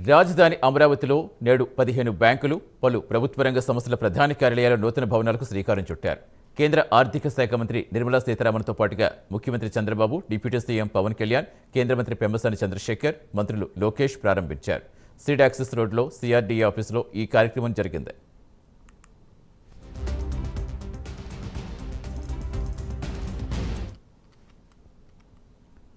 రాజధాని అమరావతిలో నేడు 15 బ్యాంకులు, పలు ప్రభుత్వ రంగ సంస్థల ప్రధాన కార్యాలయాల నూతన భవనాలకు శ్రీకారం చుట్టారు. కేంద్ర ఆర్థిక శాఖ మంత్రి నిర్మలా సీతారామన్తో పాటుగా ముఖ్యమంత్రి చంద్రబాబు, డిప్యూటీ సీఎం పవన్ కళ్యాణ్, కేంద్ర మంత్రి పెమ్మసాని చంద్రశేఖర్, మంత్రులు లోకేష్ ప్రారంభించారు. సీడ్ యాక్సెస్ రోడ్లో సిఆర్డీఏ ఆఫీసులో ఈ కార్యక్రమం జరిగింది.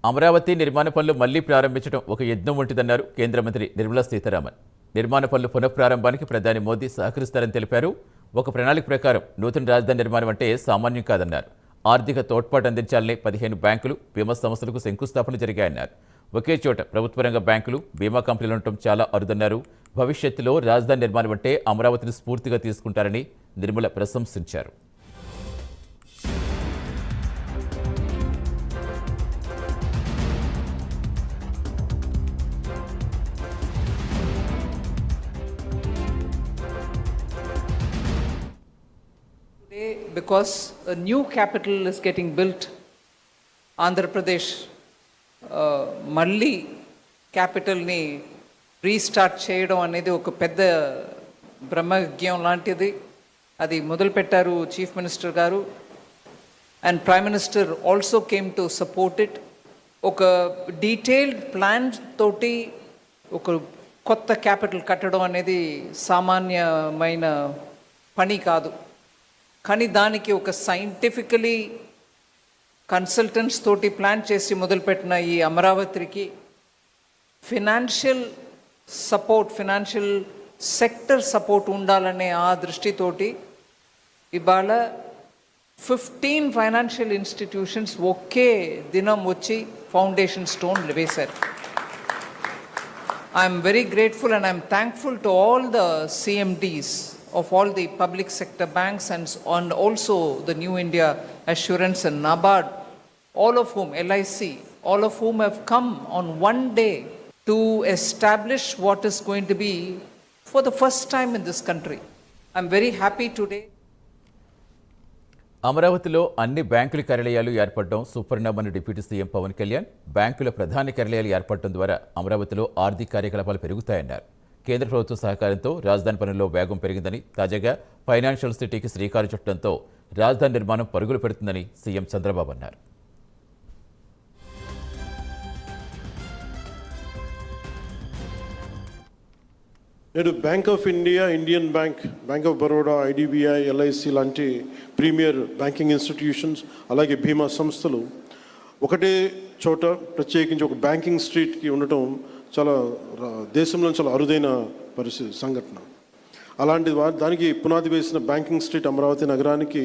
అమరావతి నిర్మాణ పనులు మళ్లీ ప్రారంభించడం ఒక యజ్ఞం వంటిదన్నారు కేంద్ర మంత్రి నిర్మలా సీతారామన్. నిర్మాణ పనులు పునఃప్రారంభానికి ప్రధాని మోదీ సహకరిస్తారని తెలిపారు. ఒక ప్రణాళిక ప్రకారం నూతన రాజధాని నిర్మాణం అంటే సామాన్యం కాదన్నారు. ఆర్థిక తోడ్పాటు అందించాలనే 15 బ్యాంకులు, బీమా సంస్థలకు శంకుస్థాపనలు జరిగాయన్నారు. ఒకే చోట ప్రభుత్వ రంగ బ్యాంకులు, బీమా కంపెనీలు ఉండటం చాలా అరుదన్నారు. భవిష్యత్తులో రాజధాని నిర్మాణం అంటే అమరావతిని స్ఫూర్తిగా తీసుకుంటారని నిర్మల ప్రశంసించారు. Because a new capital is getting built, Andhra Pradesh మళ్ళీ క్యాపిటల్ని రీస్టార్ట్ చేయడం అనేది ఒక పెద్ద బ్రహ్మజ్ఞం లాంటిది. అది మొదలుపెట్టారు చీఫ్ మినిస్టర్ గారు, and prime minister also came to support it. ఒక డీటెయిల్డ్ ప్లాన్ తోటి ఒక కొత్త క్యాపిటల్ కట్టడం అనేది సామాన్యమైన పని కాదు. కానీ దానికి ఒక సైంటిఫికలీ కన్సల్టెంట్స్ తోటి ప్లాన్ చేసి మొదలుపెట్టిన ఈ అమరావతికి financial support, financial sector support ఉండాలనే ఆ దృష్టితోటి ఇవాళ 15 ఫైనాన్షియల్ ఇన్స్టిట్యూషన్స్ ఒకే దినం వచ్చి ఫౌండేషన్ స్టోన్ వేశారు. I'm very grateful and I'm thankful to all the CMDs of all the public sector banks and also the New India Assurance and NABARD, all of whom, LIC, all of whom have come on one day to establish what is going to be for the first time in this country. I'm very happy today. అమరావతిలో అన్ని బ్యాంకుల కార్యాలయాలు ఏర్పడడం సుపరిణామని deputy CM Pawan Kalyan. బ్యాంకుల ప్రధాన కార్యాలయాలు ఏర్పడటం ద్వారా అమరావతిలో ఆర్థిక కార్యకలాపాలు పెరుగుతాయన్నారు. కేంద్ర ప్రభుత్వ సహకారంతో రాజధాని పనుల్లో వేగం పెరిగిందని, తాజాగా ఫైనాన్షియల్ సిటీకి శ్రీకారం చుట్టడంతో రాజధాని నిర్మాణం పరుగులు పెడుతుందని సీఎం చంద్రబాబు అన్నారు. నేడు bank of India, Indian bank, bank of Baroda, IDBI, LIC లాంటి ప్రీమియర్ బ్యాంకింగ్ ఇన్స్టిట్యూషన్స్, అలాగే బీమా సంస్థలు ఒకటే చోట ప్రత్యేకించి ఒక బ్యాంకింగ్ స్ట్రీట్కి ఉండటం చాలా దేశంలో చాలా అరుదైన సంఘటన. అలాంటి దానికి పునాది వేసిన బ్యాంకింగ్ స్ట్రీట్ అమరావతి నగరానికి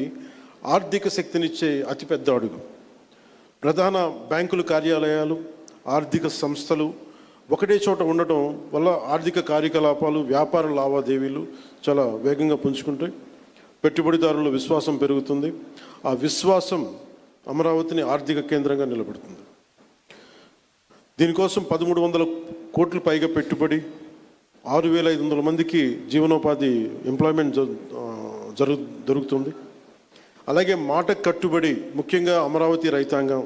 ఆర్థిక శక్తినిచ్చే అతిపెద్ద అడుగు. ప్రధాన బ్యాంకుల కార్యాలయాలు, ఆర్థిక సంస్థలు ఒకటే చోట ఉండటం వల్ల ఆర్థిక కార్యకలాపాలు, వ్యాపార లావాదేవీలు చాలా వేగంగా పుంజుకుంటాయి. పెట్టుబడిదారుల విశ్వాసం పెరుగుతుంది. ఆ విశ్వాసం అమరావతిని ఆర్థిక కేంద్రంగా నిలబెడుతుంది. దీనికోసం 1300 కోట్ల పైగా పెట్టుబడి, 6500 మందికి జీవనోపాధి, ఎంప్లాయ్మెంట్ దొరుకుతుంది. అలాగే మాట కట్టుబడి ముఖ్యంగా అమరావతి రైతాంగం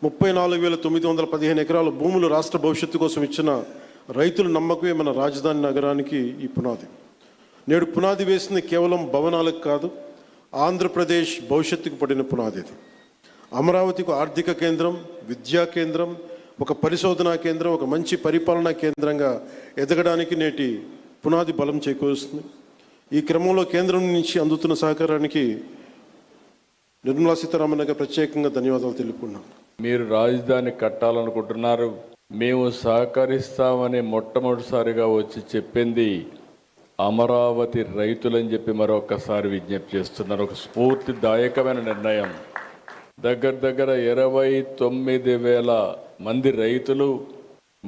34,915 ఎకరాల భూములు రాష్ట్ర భవిష్యత్తు కోసం ఇచ్చిన రైతుల నమ్మకమే మన రాజధాని నగరానికి ఈ పునాది. నేడు పునాది వేసింది కేవలం భవనాలకు కాదు, ఆంధ్రప్రదేశ్ భవిష్యత్తుకు పడిన పునాది. ఇది అమరావతికి ఆర్థిక కేంద్రం, విద్యా కేంద్రం, ఒక పరిశోధనా కేంద్రం, ఒక మంచి పరిపాలనా కేంద్రంగా ఎదగడానికి నేటి పునాది బలం చేకూరుస్తుంది. ఈ క్రమంలో కేంద్రం నుంచి అందుతున్న సహకారానికి నిర్మలా సీతారామన్ గారికి ప్రత్యేకంగా ధన్యవాదాలు తెలుపుకున్నాను. మీరు రాజధాని కట్టాలనుకుంటున్నారు, మేము సహకరిస్తామని మొట్టమొదటిసారిగా వచ్చి చెప్పింది అమరావతి రైతులని చెప్పి మరొకసారి విజ్ఞప్తి చేస్తున్నారు. ఒక స్ఫూర్తిదాయకమైన నిర్ణయం. దగ్గర 29,000 మంది రైతులు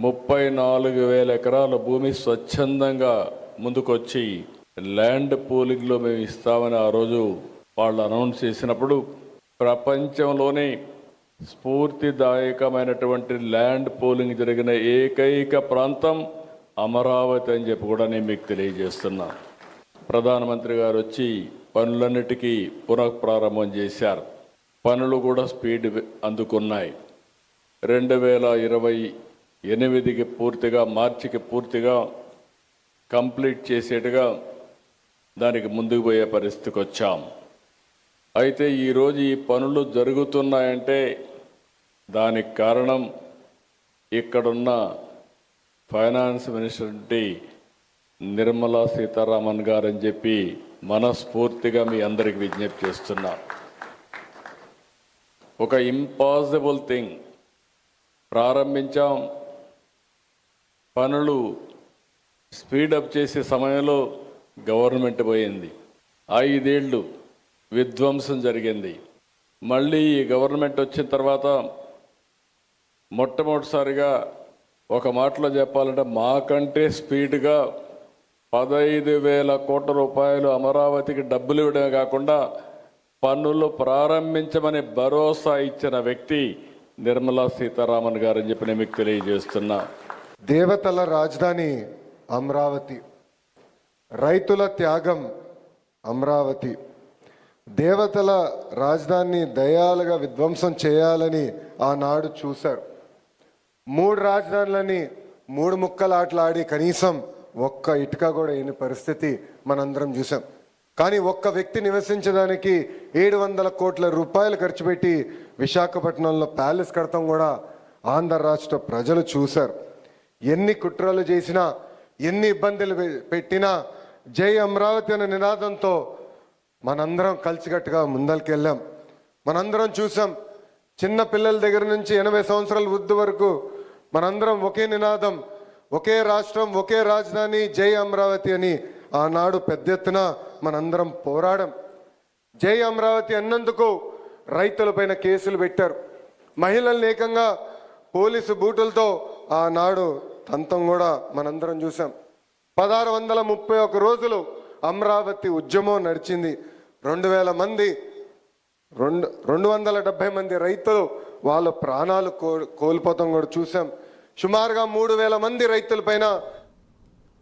34,000 ఎకరాల భూమి స్వచ్ఛందంగా ముందుకొచ్చి ల్యాండ్ పూలింగ్లో మేము ఇస్తామని ఆ రోజు వాళ్ళు అనౌన్స్ చేసినప్పుడు ప్రపంచంలోనే స్ఫూర్తిదాయకమైనటువంటి ల్యాండ్ పూలింగ్ జరిగిన ఏకైక ప్రాంతం అమరావతి అని చెప్పి కూడా నేను మీకు తెలియజేస్తున్నా. ప్రధానమంత్రి గారు వచ్చి పనులన్నిటికీ పునఃప్రారంభం చేశారు. పనులు కూడా స్పీడ్ అందుకున్నాయి. 2020 8కి పూర్తిగా, మార్చికి పూర్తిగా కంప్లీట్ చేసేట్టుగా దానికి ముందుకు పోయే పరిస్థితికి వచ్చాం. అయితే ఈరోజు ఈ పనులు జరుగుతున్నాయంటే దానికి కారణం ఇక్కడున్న ఫైనాన్స్ మినిస్టర్ నిర్మలా సీతారామన్ గారని చెప్పి మనస్ఫూర్తిగా మీ అందరికి విజ్ఞప్తి చేస్తున్నా. ఒక ఇంపాసిబుల్ థింగ్ ప్రారంభించాం. పనులు స్పీడప్ చేసే సమయంలో గవర్నమెంట్ పోయింది. 5 ఏళ్ళు విధ్వంసం జరిగింది. మళ్ళీ ఈ గవర్నమెంట్ వచ్చిన తర్వాత మొట్టమొదటిసారిగా ఒక మాటలో చెప్పాలంటే మాకంటే స్పీడ్గా 15,000 కోట్ల రూపాయలు అమరావతికి డబ్బులు ఇవ్వడమే కాకుండా పన్నులు ప్రారంభించమని భరోసా ఇచ్చిన వ్యక్తి నిర్మలా సీతారామన్ గారు అని చెప్పి నేను మీకు తెలియజేస్తున్నా. దేవతల రాజధాని అమరావతి, రైతుల త్యాగం అమరావతి. దేవతల రాజధానిని దయాలుగా విధ్వంసం చేయాలని ఆనాడు చూశారు. 3 రాజధానులని 3 ముక్కలాటలాడి కనీసం ఒక్క ఇటుక కూడా అయిన పరిస్థితి మనందరం చూసాం. కానీ ఒక్క వ్యక్తి నివసించడానికి 700 కోట్ల రూపాయలు ఖర్చు పెట్టి విశాఖపట్నంలో ప్యాలెస్ కడతాం కూడా ఆంధ్ర రాష్ట్ర ప్రజలు చూశారు. ఎన్ని కుట్రలు చేసినా, ఎన్ని ఇబ్బందులు పెట్టినా జై అమరావతి అనే నినాదంతో మనందరం కలిసికట్టుగా ముందరికెళ్ళాం. మనందరం చూసాం. చిన్న పిల్లల దగ్గర నుంచి 80 సంవత్సరాల వృద్ధి వరకు మనందరం ఒకే నినాదం, ఒకే రాష్ట్రం, ఒకే రాజధాని, జై అమరావతి అని ఆనాడు పెద్ద ఎత్తున మనందరం పోరాడం. జై అమరావతి అన్నందుకు రైతులపైన కేసులు పెట్టారు. మహిళలను ఏకంగా పోలీసు బూటులతో ఆనాడు తంతం కూడా మనందరం చూసాం. 1631 రోజులు అమరావతి ఉద్యమం నడిచింది. 2,000 మంది 270 మంది రైతులు వాళ్ళ ప్రాణాలు కోల్పోతాం కూడా చూసాం. సుమారుగా 3,000 మంది రైతుల పైన